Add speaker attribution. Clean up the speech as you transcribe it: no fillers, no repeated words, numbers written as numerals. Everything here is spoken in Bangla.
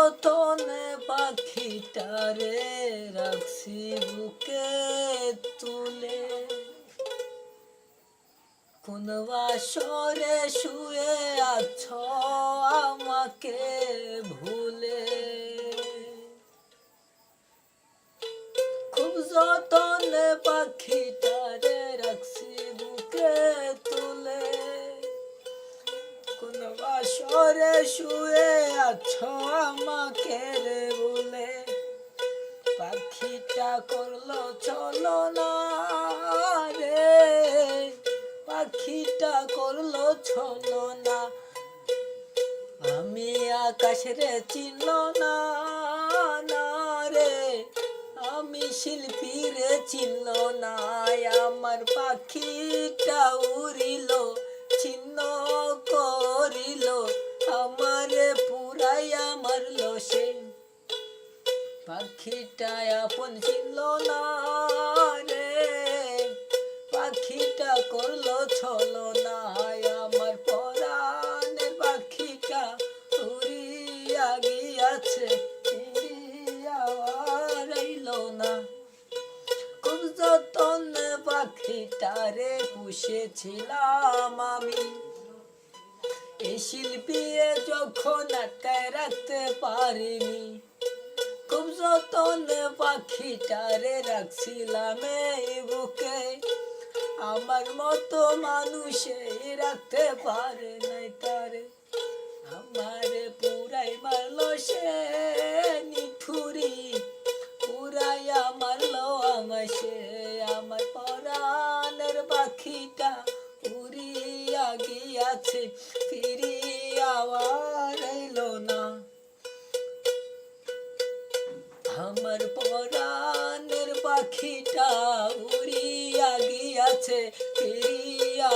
Speaker 1: যতনে পাখিটারে রাখছি বুকে তুলে, কোন বাসরে শুয়ে আছো আমাকে ভুলে। খুব যতনে পাখিটারে রাখছি বুকে তুলে, কোন বাসরে শুয়ে আছো আমাকে ভুলে। পাখিটা করলো চলো না রে, পাখিটা করলো চলো না। আমি আকাশ রে চিনল না না রে, আমি শিল্পী রে চিনল না। আমার পাখিটা উড়িল ছিন্ন করিল, আমারে পুরাইয়া মারল সে। পাখিটা আপন ছিল না রে, পাখিটা করলো ছলো না। আমার পরাণের পাখিটা উড়িয়া গিয়াছে, ফিরিয়া আর আইল না। খুব যতনে পাখিটারে পুষেছিলাম আমি, এই শিল্পী যখন আটকায় রাখতে পারিনি। খুব যতনে পাখিটারে রাখছিলাম এই বুকে, আমার মতো মানুষে রাখতে পারে নাই তারে। আমারে পুরাই মারলো সে নিঠুরি, পুরাইয়া মারলো আমায় সে। আমার পরাণের পাখিটা উড়িয়া গিয়াছে, ফিরিয়া আর এলো না। আমার পরাণের পাখিটা উড়িয়া গিয়াছে, ফিরিয়া